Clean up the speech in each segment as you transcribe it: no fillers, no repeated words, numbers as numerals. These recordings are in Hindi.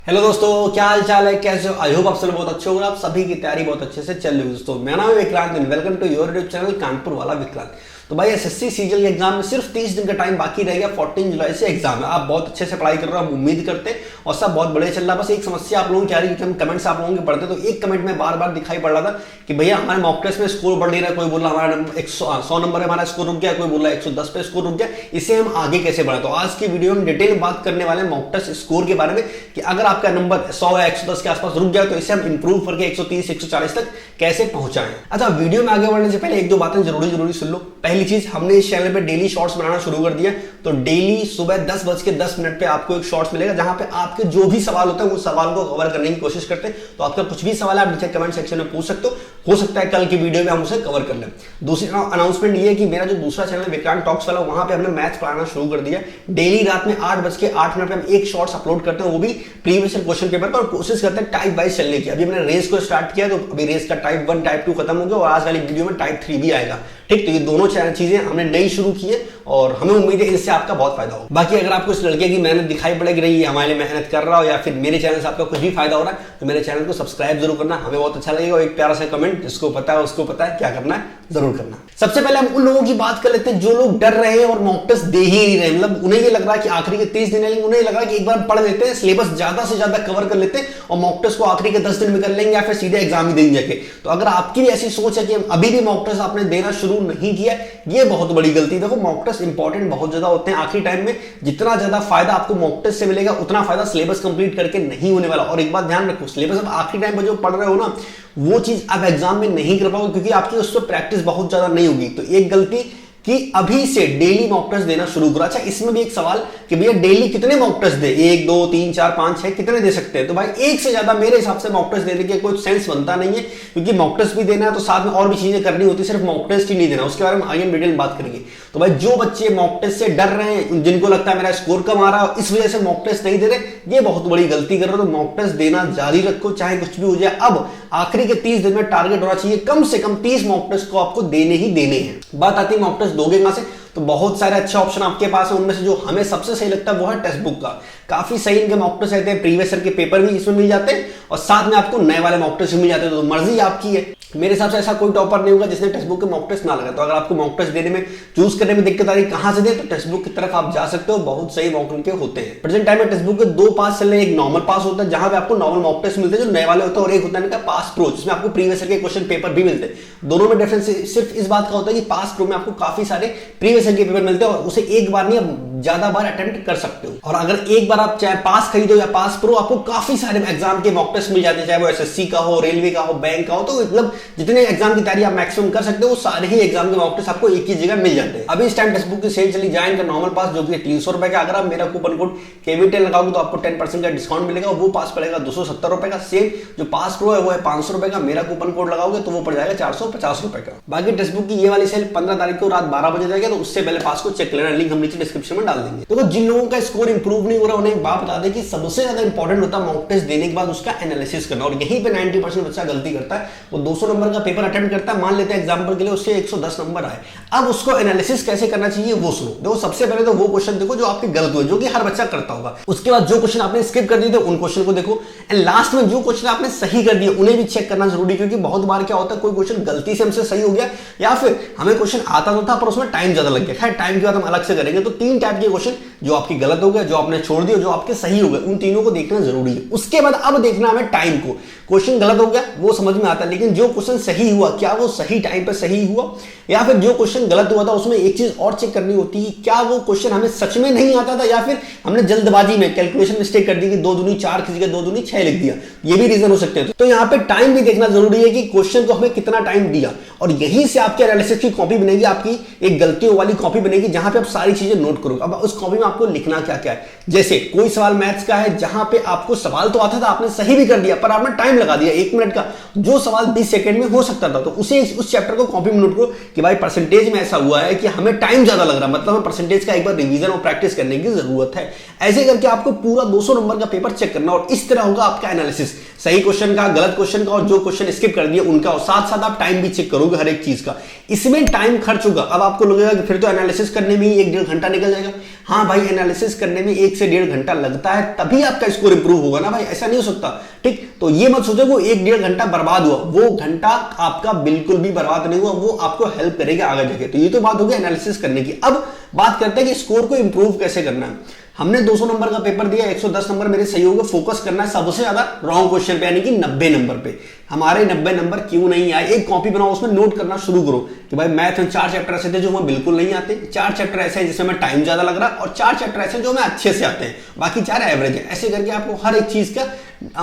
हेलो दोस्तों, क्या हाल चाल है, कैसे हो? आई होप आप सब बहुत अच्छे होंगे। आप सभी की तैयारी बहुत अच्छे से चल रही है। दोस्तों, मेरा नाम है Vikrant and welcome to your YouTube channel Kanpur वाला विक्रांत। तो भाई एसएससी सीजीएल के एग्जाम में सिर्फ 30 दिन का टाइम बाकी रह गया। 14 जुलाई से एग्जाम है। आप बहुत अच्छे से पढ़ाई कर रहे हो, हम उम्मीद करते हैं, और सब बहुत बढ़िया चल रहा है। बस एक समस्या आप लोगों की आ रही है कि हम कमेंट्स आप लोगों के पढ़ते तो एक कमेंट में बार बार दिखाई पड़ रहा था कि भैया हमारे मॉक टेस्ट में स्कोर बढ़ नहीं रहा। कोई बोल रहा हमारा 100 नंबर है, हमारा स्कोर रुक गया। कोई बोल रहा है 110 पे स्कोर रुक गया। इसे हम आगे कैसे बढ़े? तो आज की वीडियो में डिटेल बात करने वाले हैं मॉक टेस्ट स्कोर के बारे में कि अगर आपका नंबर 100 या 110 के आसपास रुक जाए तो इसे हम इंप्रूव करके 130 140 तक कैसे पहुंचाएं। अच्छा, वीडियो में आगे बढ़ने से पहले एक दो बातें जरूरी सुन लो। पहली चीज, हमने इस चैनल पे डेली शॉर्ट्स बनाना शुरू कर दिया। तो डेली सुबह 10:10 पे आपको एक शॉर्ट्स मिलेगा जहां पे आपके जो भी सवाल होते हैं वो सवाल को कवर करने की कोशिश करते हैं। तो आपका कुछ भी सवाल है आप नीचे कमेंट सेक्शन में पूछ सकते हो सकता है कल की वीडियो में हम उसे कवर कर लें। दूसरी अनाउंसमेंट ये है कि मेरा जो दूसरा चैनल है विक्रांत टॉक्स वाला, वहां पे हमने मैथ्स पढ़ाना शुरू कर दिया। डेली रात में 8:08 पे हम एक शॉर्ट्स अपलोड करते हैं, वो भी प्रीवियस क्वेश्चन पेपर पर, और कोशिश करते हैं टाइप वाइज चलने की। अभी मैंने रेस को स्टार्ट किया तो अभी रेस का टाइप 1 टाइप 2 खत्म हो गया और आज वाली वीडियो में टाइप 3 भी आएगा। ठीक, तो ये दोनों चीजें हमने नई शुरू की है और हमें उम्मीद है इससे आपका बहुत फायदा हो। बाकी अगर आपको इस लड़के की मेहनत दिखाई पड़ेगी रही है, हमारे लिए मेहनत कर रहा हो, या फिर मेरे चैनल से आपका कुछ भी फायदा हो रहा है, तो मेरे चैनल को सब्सक्राइब जरूर करना, हमें बहुत अच्छा लगेगा। और एक प्यारा सा कमेंट, जिसको पता है उसको पता है क्या करना है, जरूर करना। सबसे पहले हम उन लोगों की बात कर लेते हैं जो लोग डर रहे हैं और मॉक टेस्ट दे ही नहीं रहे। मतलब उन्हें ये लग रहा है कि आखिरी के 30 दिन है, उन्हें लग रहा है कि एक बार पढ़ लेते हैं, सिलेबस ज्यादा से ज्यादा कवर कर लेते हैं और मॉक टेस्ट को आखिरी के 10 दिन में कर लेंगे या फिर सीधे एग्जाम ही देंगे जाके। तो अगर आपकी भी ऐसी सोच है कि अभी भी मॉक टेस्ट आपने देना शुरू नहीं किया, ये बहुत बड़ी गलती। देखो, मॉक टेस्ट इंपॉर्टेंट बहुत ज्यादा होते हैं आखिरी टाइम में। जितना ज्यादा फायदा आपको मॉक टेस्ट से मिलेगा उतना फायदा सिलेबस कंप्लीट करके नहीं होने वाला। और एक बात ध्यान रखो, सिलेबस अब आखिरी टाइम पर जो पढ़ रहे हो ना, वो चीज आप एग्जाम में नहीं कर पाओगे क्योंकि आपकी उस पर प्रैक्टिस बहुत ज्यादा नहीं होगी। तो एक गलती कि अभी से डेली मॉक टेस्ट देना शुरू करो। अच्छा, इसमें भी एक सवाल कि भैया डेली कितने मॉक टेस्ट दे? 1 2 3 4 5 6 कितने दे सकते हैं? तो भाई एक से ज्यादा मेरे हिसाब से मॉक टेस्ट देने के कोई सेंस बनता नहीं है, क्योंकि मॉक टेस्ट भी देना है तो साथ में और भी चीजें करनी होती है, सिर्फ मॉक टेस्ट ही नहीं देना। उसके बारे में आगे हम डिटेल बात करेंगे। तो भाई जो बच्चे मॉक टेस्ट से डर रहे हैं, जिनको लगता है मेरा स्कोर कम आ रहा है इस वजह से मॉक टेस्ट नहीं दे रहे, ये बहुत बड़ी गलती कर रहे हो। तो मॉक टेस्ट देना जारी रखो, चाहे कुछ भी हो जाए। अब आखिरी के 30 दिन में टारगेट होना चाहिए कम से कम 30 मॉक टेस्ट को आपको देने ही देने हैं। बात आती है मॉक टेस्ट दोगे कहां से? तो बहुत सारे अच्छे ऑप्शन आपके पास है, उनमें से जो हमें सबसे सही लगता है वो है टेक्स्ट बुक का। काफी सही इनके मॉक टेस्ट रहते हैं, प्रीवियस ईयर के पेपर भी इसमें मिल जाते हैं और साथ में आपको नए वाले मॉक टेस्ट भी मिल जाते हैं। तो मर्जी आपकी है। मेरे हिसाब से ऐसा कोई टॉपर नहीं होगा जिसने टेक्स्ट बुक के मॉक टेस्ट ना लगा। तो अगर आपको मॉक टेस्ट देने में, चूज करने में दिक्कत आ रही कहां से दे, तो टेक्स्ट बुक की तरफ आप जा सकते हो। बहुत सही मॉक उनके होते हैं। प्रेजेंट टाइम में टेक्स्ट बुक के 2 पास चल रहे हैं। एक नॉर्मल पास होता है जहां पे आपको नॉर्मल मॉक टेस्ट मिलते हैं जो नए वाले होते हैं, और एक होता है इनका पास प्रो जिसमें आपको प्रीवियस ईयर के क्वेश्चन पेपर भी मिलते हैं। दोनों में डिफरेंस सिर्फ इस बात का होता है कि पास प्रो में आपको काफी सारे प्रीवियस ईयर के पेपर मिलते हैं और उसे एक बार नहीं आप ज्यादा बार अटेम्प्ट कर सकते हो। और अगर एक बार आप चाहे पास खरीदो या पास प्रो, आपको काफी सारे एग्जाम के मॉक टेस्ट मिल जाते हैं, चाहे वो एसएससी का हो, रेलवे का हो, बैंक का हो। तो मतलब जितने एग्जाम की तैयारी आप मैक्सिमम कर सकते हो वो सारे ही एग्जाम के मॉक टेस्ट आपको एक ही जगह मिल जाते हैं। अभी इस टाइम टेक्स्ट बुक की सेल चली जाए इनका नॉर्मल पास जो कि 300 रुपए का। अगर आप मेरा कूपन कोड KV10 लगाओगे तो आपको 10% का डिस्काउंट मिलेगा। वो पास पड़ेगा 270 रुपए का। सेम जो पास प्रो है वो है 500 रुपए का। मेरा कूपन कोड लगाओगे तो वो पड़ जाएगा 450 रुपए का। बाकी टेक्स्ट बुक की ये वाली सेल 15 तारीख को रात 12 बजे जाएगा, तो उससे पहले पास को चेक लेना। लिंक हम नीचे डिस्क्रिप्शन में डाल देंगे। तो जिन लोगों का स्कोर इंप्रूव नहीं हो रहा उन्हें एक बात बता दें कि सबसे ज्यादा इंपॉर्टेंट होता है मॉक टेस्ट देने के बाद उसका एनालिसिस करना। और यहीं पे 90% बच्चा गलती करता है। वो 200 नंबर का पेपर अटेम्प्ट करता है, मान लेते हैं एग्जांपल के लिए उससे 110 नंबर आए। अब उसको एनालिसिस कैसे करना चाहिए वो सुनो। देखो, सबसे पहले तो वो क्वेश्चन देखो जो आपके गलत हुए, जो कि हर बच्चा करता होगा। उसके बाद जो क्वेश्चन आपने स्किप कर दिए थे उन क्वेश्चन को देखो, एंड लास्ट में जो क्वेश्चन आपने सही कर दिए उन्हें भी चेक करना जरूरी, क्योंकि बहुत बार क्या होता है कोई क्वेश्चन गलती से हमसे सही हो गया या फिर हमें क्वेश्चन आता तो था पर उसमें टाइम ज्यादा लग गया। खैर, टाइम की बात हम अलग से करेंगे। तो 3 टाइप के क्वेश्चन जो आपकी गलत हो गए, जो आपने छोड़ दिया, जो आपके सही हो गए, उन तीनों को देखना जरूरी है। उसके बाद अब देखना हमें टाइम को। क्वेश्चन गलत हो गया वो समझ में आता है, लेकिन जो क्वेश्चन सही हुआ क्या वो सही टाइम पर सही हुआ, या फिर जो क्वेश्चन गलत हुआ था उसमें एक चीज और चेक करनी होती है, क्या वो क्वेश्चन हमें सच में नहीं आता था या फिर हमने जल्दबाजी में कैलकुलेशन मिस्टेक कर दी कि 2 दूनी 4 की जगह 2 दूनी 6 लिख दिया। ये भी रीजन हो सकते हैं। तो यहाँ पे टाइम भी देखना जरूरी है कि क्वेश्चन को हमें कितना टाइम दिया, और यहीं से आपके एनालिसिस की कॉपी बनेगी, आपकी एक गलतियों वाली कॉपी बनेगी जहां पे आप सारी चीजें नोट करोगे। अब उस कॉपी में आपको लिखना क्या क्या है। जैसे कोई सवाल मैथ्स का है जहां पे आपको सवाल तो आता था, आपने सही भी कर दिया पर आपने टाइम लगा दिया 1 मिनट का, जो सवाल 20 सेकंड में हो सकता था। तो उसे उस चैप्टर को कॉपी में नोट करो कि भाई परसेंटेज में ऐसा हुआ है कि हमें टाइम ज्यादा लग रहा है, मतलब हमें परसेंटेज का एक बार रिवीजन और प्रैक्टिस करने की जरूरत है। ऐसे करके आपको पूरा 200 नंबर का पेपर चेक करना, और इस तरह होगा आपका एनालिसिस, सही क्वेश्चन का, गलत क्वेश्चन का, और जो क्वेश्चन स्किप कर दिए उनका, और साथ साथ आप टाइम भी चेक करोगे हर एक चीज का। इसमें टाइम खर्च होगा। अब आपको लगेगा कि फिर तो एनालिसिस करने में ही 1-1.5 घंटा निकल जाएगा। हाँ भाई, एनालिसिस करने में 1 से 1.5 घंटा लगता है, तभी आपका स्कोर इंप्रूव होगा ना भाई, ऐसा नहीं हो सकता। ठीक, तो ये मत सोचो वो 1-1.5 घंटा बर्बाद हुआ, वो घंटा आपका बिल्कुल भी बर्बाद नहीं हुआ, वो आपको हेल्प करेगा आगे जाके। तो ये तो बात होगी एनालिसिस करने की। अब बात करते हैं कि स्कोर को इंप्रूव कैसे करना है। हमने 200 नंबर का पेपर दिया, 110 नंबर मेरे सही हो गए। फोकस करना है सबसे ज्यादा रॉन्ग क्वेश्चन पे, यानी कि 90 नंबर पे। हमारे 90 नंबर क्यों नहीं आए, एक कॉपी बनाओ, उसमें नोट करना शुरू करो कि भाई मैथ में 4 चैप्टर ऐसे थे जो हमें बिल्कुल नहीं आते, 4 चैप्टर ऐसे हैं जिसमें टाइम ज्यादा लग रहा है, और 4 चैप्टर ऐसे जो हमें अच्छे से आते हैं, बाकी 4 एवरेज है। ऐसे करके आपको हर एक चीज का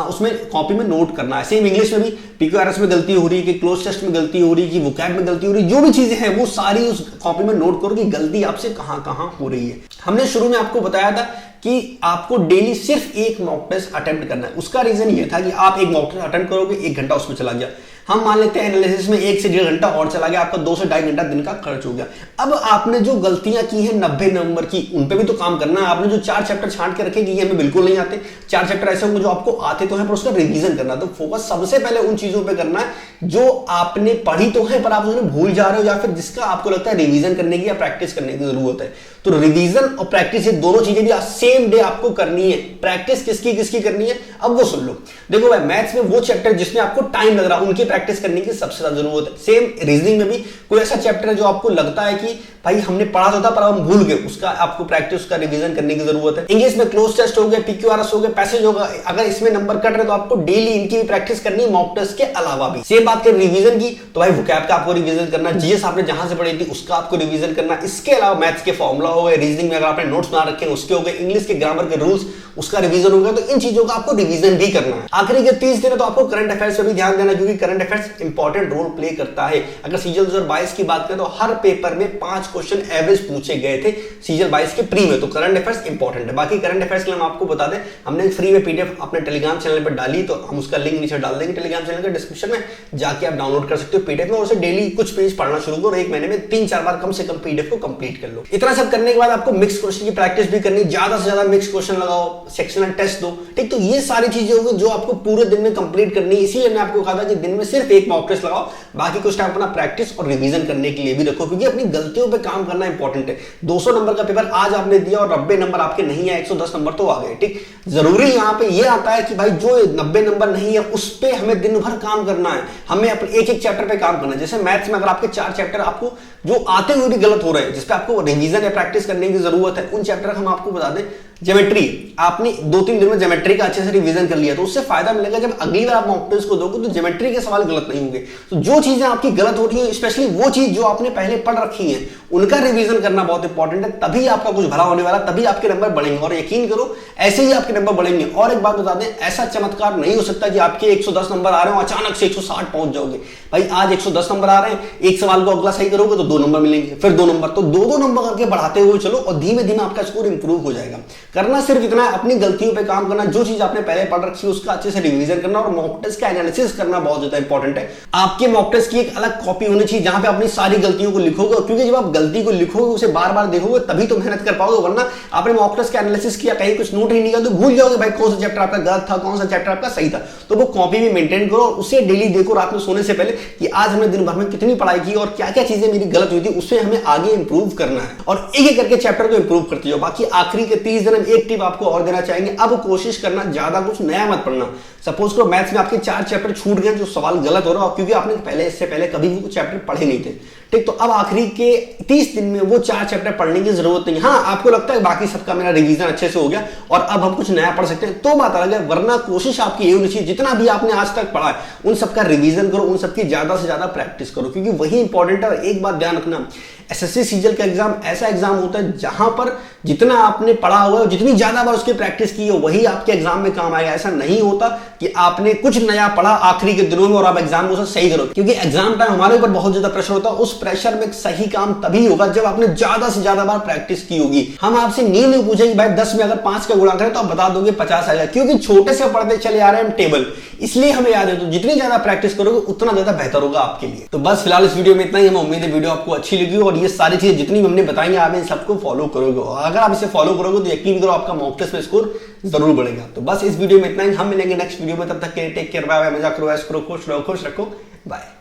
उसमें कॉपी में नोट करना है। सेम इंग्लिश में भी PQRS में गलती हो रही है कि क्लोज टेस्ट में गलती हो रही है कि वोकैब में गलती हो रही है, जो भी चीजें हैं वो सारी उस कॉपी में नोट करो कि गलती आपसे कहां कहां हो रही है। हमने शुरू में आपको बताया था कि आपको डेली सिर्फ एक मॉक टेस्ट अटेम्प्ट करना है। उसका रीजन ये था कि आप एक मॉक टेस्ट अटेम्प्ट करोगे, 1 घंटा उसमें चला गया। हम मान लेते हैं एनालिसिस में 1 से 1.5 घंटा और चला गया, आपका 2 से 2.5 घंटा दिन का खर्च हो गया। अब आपने जो गलतियां की हैं 90 नंबर की, उन पे भी तो काम करना है। आपने जो 4 चैप्टर छांट के रखे कि ये हमें बिल्कुल नहीं आते, 4 चैप्टर ऐसे होंगे जो आपको आते तो हैं पर उसका रिवीजन करना। तो फोकस सबसे पहले उन चीजों पे करना है जो आपने पढ़ी तो है पर आप उन्हें भूल जा रहे हो, या फिर जिसका आपको लगता है रिवीजन करने की या प्रैक्टिस करने की जरूरत है। तो रिवीजन और प्रैक्टिस ये दोनों चीजें भी सेम डे आपको करनी है। प्रैक्टिस किसकी किसकी करनी है अब वो सुन लो। देखो भाई, मैथ्स में वो चैप्टर जिसमें आपको टाइम लग रहा है उनकी प्रैक्टिस करने की सबसे ज्यादा जरूरत है। सेम रीजनिंग में भी कोई ऐसा चैप्टर है जो आपको लगता है कि भाई हमने पढ़ा तो था पर हम भूल गए, उसका आपको प्रैक्टिस, उसका रिवीजन करने की जरूरत है। इंग्लिश में क्लोज टेस्ट हो गए, PQRS हो गए, पैसेज होगा, अगर इसमें नंबर कट रहे तो आपको डेली इनकी भी प्रैक्टिस करनी है, मॉक टेस्ट के अलावा भी। सेम बात करें रिवीजन की, तो भाई वोकैब का आपको रिवीजन करना, जीएस आपने जहां से पढ़ी थी उसका आपको रिवीजन करना। इसके अलावा मैथ्स के फॉर्मुला हो गए, रीजनिंग में अगर आपने नोट्स बना रखे हैं उसके हो गए, इंग्लिश के ग्रामर के रूल्स उसका रिवीजन हो गया। तो इन चीजों का आपको रिवीजन भी करना है। आखिरी के 30 दिन है तो आपको करंट अफेयर्स पे भी ध्यान देना, क्योंकि current affairs important role play करता है। अगर सीजन 2022 की बात करें तो हर पेपर में 5 क्वेश्चन एवरेज पूछे गए थे सीजन 22 के प्री में, तो करंट अफेयर्स इंपॉर्टेंट है। बाकी करंट अफेयर्स के लिए हम आपको बता दें, हमने फ्री में PDF अपने टेलीग्राम चैनल पर डाली, तो हम उसका लिंक नीचे डाल देंगे टेलीग्राम चैनल के डिस्क्रिप्शन में, जाके आप डाउनलोड कर सकते हो PDF में, और उसे डेली कुछ पेज पढ़ना शुरू करो। 1 महीने में 3-4 बार कम से कम PDF को कंप्लीट कर लो। इतना सब करने के बाद आपको मिक्स क्वेश्चन की प्रैक्टिस भी करनी, ज्यादा से ज्यादा मिक्स क्वेश्चन लगाओ, सेक्शनल टेस्ट दो। ठीक, तो ये सारी चीजें होगी जो आपको पूरे दिन में कंप्लीट करनी है। इसीलिए मैं आपको कहा था कि दिन में सिर्फ एक मॉक टेस्ट लगाओ, बाकी कुछ टाइम अपना प्रैक्टिस और रिवीजन करने के लिए भी रखो, क्योंकि अपनी गलतियों पे काम करना इंपॉर्टेंट है। 200 नंबर का पेपर आज आपने दिया और 90 नंबर आपके नहीं आए, 110 नंबर तो आ गए। ठीक, जरूरी यहां पे ये आता है कि भाई जो 90 नंबर नहीं है उस पे हमें दिन भर काम करना है, हमें अपने एक चैप्टर पे काम करना है। जैसे मैथ्स में अगर आपके 4 चैप्टर आपको जो आते हुए भी गलत हो रहे हैं, जिसपे आपको रिवीजन या प्रैक्टिस करने की जरूरत है, उन चैप्टर हम आपको बता दें। ज्योमेट्री, आपने 2-3 दिन में ज्योमेट्री का अच्छे से रिवीजन कर लिया तो उससे फायदा मिलेगा, जब अगली बार आप मॉक टेस्ट को दोगे तो ज्योमेट्री के सवाल गलत नहीं होंगे। तो जो चीजें आपकी गलत हो रही है, स्पेशली वो चीज जो आपने पहले पढ़ रखी है, उनका रिवीजन करना बहुत इंपॉर्टेंट है। तभी आपका कुछ भला होने वाला, तभी आपके नंबर बढ़ेंगे, और यकीन करो ऐसे ही आपके नंबर बढ़ेंगे। और एक बात बता दें, ऐसा चमत्कार नहीं हो सकता कि आपके 110 नंबर आ रहे हो अचानक से 160 पहुंच जाओगे। भाई आज 110 नंबर आ रहे हैं, एक सवाल को अगला सही करोगे तो 2 नंबर मिलेंगे, फिर 2 नंबर, तो 2-2 नंबर करके बढ़ाते हुए चलो, और धीमे धीमे आपका स्कोर इंप्रूव हो जाएगा। करना सिर्फ इतना, अपनी गलतियों पे काम करना, जो चीज आपने पहले पढ़ रखी है उसका अच्छे से रिवीजन करना, और मॉक टेस्ट का एनालिसिस करना बहुत ज्यादा इंपॉर्टेंट है। आपके मॉक टेस्ट की एक अलग कॉपी होनी चाहिए जहां पे अपनी सारी गलतियों को लिखोगे, क्योंकि जब आप गलती को लिखोगे उसे बार बार देखोगे तभी तो मेहनत कर पाओगे, वरना आपने मॉक टेस्ट का एनालिसिस किया, कहीं कुछ नोट ही नहीं किया तो भूल जाओगे भाई कौन सा चैप्टर आपका गलत था, कौन सा चैप्टर आपका सही था। तो वो कॉपी भी मेंटेन करो, उसे डेली देखो रात में सोने से पहले कि आज हमने दिन भर में कितनी पढ़ाई की और क्या क्या चीजें मेरी गलत हुई थी, उससे हमें आगे इंप्रूव करना है, और एक एक करके चैप्टर को इंप्रूव करते जाओ। बाकी आखिरी के 30 दिन हम एक टिप आपको और देना चाहेंगे, अब कोशिश करना ज्यादा कुछ नया मत पढ़ना। सपोज करो मैथ्स में आपके 4 चैप्टर छूट गए जो सवाल गलत हो रहा हो, क्योंकि आपने पहले इससे पहले कभी भी चैप्टर पढ़े नहीं थे। ठीक, तो अब आखिरी के 30 दिन में वो 4 चैप्टर पढ़ने की जरूरत नहीं। हाँ, आपको लगता है बाकी सबका मेरा रिवीजन अच्छे से हो गया और अब हम कुछ नया पढ़ सकते हैं, तो बात अलग है, वरना कोशिश आपकी ये होनी चाहिए जितना भी आपने आज तक पढ़ा है उन सबका रिवीजन करो, उन सबकी ज्यादा से ज्यादा प्रैक्टिस करो, क्योंकि वही इंपॉर्टेंट है। और एक बात ध्यान रखना, SSC सीजीएल का एग्जाम ऐसा एग्जाम होता है जहां पर जितना आपने पढ़ा हुआ है, जितनी ज्यादा बार उसकी प्रैक्टिस की है, वही आपके एग्जाम में काम आएगा। ऐसा नहीं होता कि आपने कुछ नया पढ़ा आखिरी के दिनों में और आप एग्जाम को सही करो, क्योंकि एग्जाम टाइम हमारे ऊपर बहुत ज्यादा प्रेशर होता है। उस प्रेशर में सही काम तभी होगा जब आपने ज्यादा से ज्यादा बार प्रैक्टिस की होगी। हम आपसे नहीं पूछेंगे भाई 10 में अगर 5 का गुणा करें तो आप बता दोगे 50 आएगा, क्योंकि छोटे से पढ़ते चले आ रहे हैं टेबल, इसलिए हमें याद है। तो जितनी ज्यादा प्रैक्टिस करोगे उतना ज्यादा बेहतर होगा आपके लिए। तो बस फिलहाल इस वीडियो में इतना ही। हमें उम्मीद है वीडियो आपको अच्छी लगी और ये सारी चीजें जितनी हमने बताई आप इन सबको फॉलो करोगे। अगर आप इसे फॉलो करोगे तो यकीन करो आपका मॉक टेस्ट में स्कोर जरूर बढ़ेगा। तो बस इस वीडियो में इतना ही, हम मिलेंगे नेक्स्ट वीडियो में, तब तक के टेक केयर, बाय बाय, मजा करो, ऐश करो, खुश रहो, खुश रखो, बाय।